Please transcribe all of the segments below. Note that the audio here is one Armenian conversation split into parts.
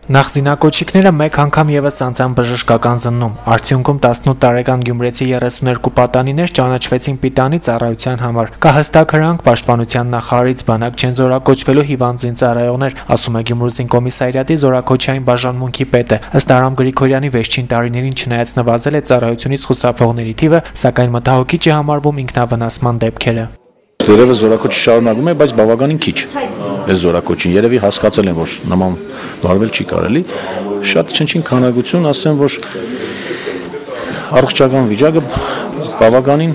Նախ զինակոչիկները մեկ անգամ ևս անցան բժշկական զննում։ Արդյունքում 18 տարեկան գյումրեցի 32 պատանիներ ճանաչվեցին պիտանի ծառայության համար։ Կա հստակ հրանք պաշտպանության նախարարից բանակ չեն զորակոչվելու հիվանդ զինծառայողներ, ասում է Գյումրու զինկոմիսարիատի զորակոչային բաժանմունքի պետը։ Ըստ Արամ Գրիգորյանի, վերջին տարիներին չնայած նվազել է ծառայությունից խուսափողների թիվը, սակայն մտահոգիչ է համարվում ինքնավնասման դեպքերը։ Երևի զորակոչի շարունակում է, բայց բավականին քիչ է զորակոչին։ Երևի հասկացել են, որ նման վարվել չի կարելի։ Շատ չնչին քանակություն, ասեմ, որ առողջական վիճակը բավականին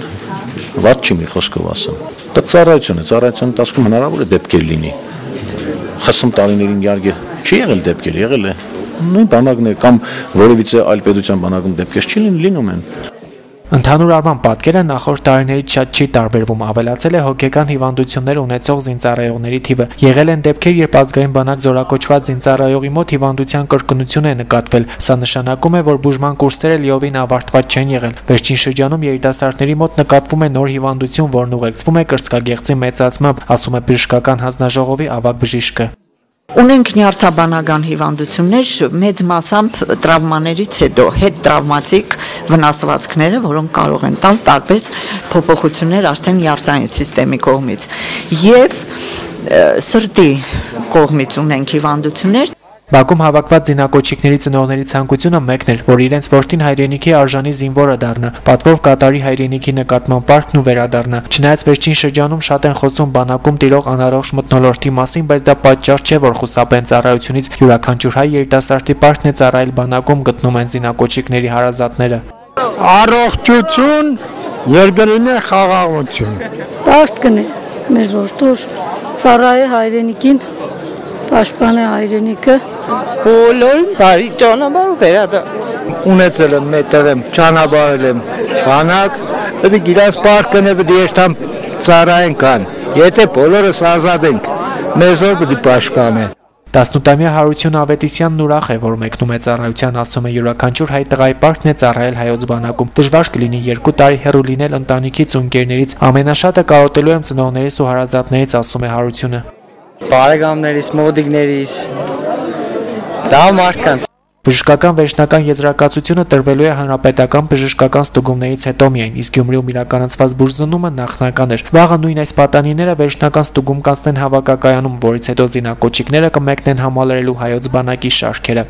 վատ չի, մի խոսքով ասեմ։ Դա ծառայություն է, ծառայության ընթացքում հնարավոր է դեպքեր լինի։ Խսում տարիներին իհարկե չի եղել դեպքեր, եղել է նույն բանակն է կամ որևիցե այլ պետության բանակում դեպքեր չի լինում են։ Ընդհանուր առմամբ պատկերը նախորդ տարիներից շատ չի տարբերվում, ավելացել է հոգեկան հիվանդություններ ունեցող զինծառայողների թիվը։ Եղել են դեպքեր, երբ ազգային բանակ զորակոչված զինծառայողի մոտ հիվանդության կրկնություն է նկատվել։ Սա նշանակում է, որ բուժման կուրսերը լիովին ավարտված չեն եղել։ Վերջին շրջանում երիտասարդների մոտ նկատվում է նոր հիվանդություն, որն ուղեկցվում է կրծքագեղձի մեծացմամբ, ասում է բժշկական հանձնաժողովի ավագ բժիշկը։ Ունենք նյարդաբանական հիվանդություններ, մեծ մասամբ տրավմաներից հետո հետտրավմատիկ վնասվածքները, որոնք կարող են տալ տարբեր փոփոխություններ արդեն նյարդային սիստեմի կողմից, եւ սրտի կողմից ունենք հիվանդություններ։ Բաքում հավաքված զինակոչիկների ծնողների ցանկությունը մեկն էր, որ իրենց որդին հայրենիքի արժանի զինվորը դառնա, պատվով կատարի հայրենիքի նկատմամբ պարտքն ու վերադառնա։ Չնայած վերջին շրջանում շատ են խոսում բանակում տիրող անառողջ մթնոլորտի մասին, բայց դա պատճառ չէ, որ խուսափեն ծառայությունից։ Յուրաքանչյուր հայ երիտասարդի պարտքն է ծառայել բանակում, գտնում են զինակոչիկների հարազատները։ Առողջություն, երկրին է խաղաղություն։ Պարտքն է մեր որդուս ծառայել հայրենիքին, պաշտպանել հայրենիքը։ Բոլորին բարի ճանապարհ վերադարձ։ Ունեցել եմ մետեղ եմ, ճանապարհել եմ բանակ, պետք է իրաց պարտքն է պետք է երթամ ծառայեն կան։ Եթե բոլորս ազատ ենք, մեզ որ պետք է պաշտպանեն։ 18-ամյա Հարություն Ավետիսյանն ուրախ է, որ մեկնում է ծառայության, ասում է յուրաքանչյուր հայ տղայի պարտքն է ծառայել հայոց բանակում։ Դժվար կլինի 2 տարի հեռու լինել ընտանիքից ու ընկերներից։ Ամենաշատը կարոտելու եմ ծնողներից ու հարազատներից, ասում է Հարությունը։ Բարեկամներից, մոդիկներից, լավ մարդկանց։ Բժշկական վերջնական եզրակացությունը տրվելու է հանրապետական բժշկական ստուգումներից հետո միայն, իսկ Գյումրիում իրականացված բուժզննումը նախնական էր։ Վաղը նույն այս պատանիները վերջնական ստուգում կանցնեն հավաքակայանում, որից հետո զինակոչիկները կմեկնեն համալրելու հայոց բանակի շարքերը։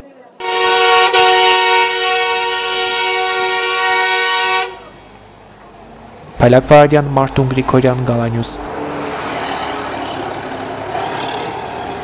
Փայլակ Վարդյան, Մարտուն Գրիգորյան, Գալանյուս։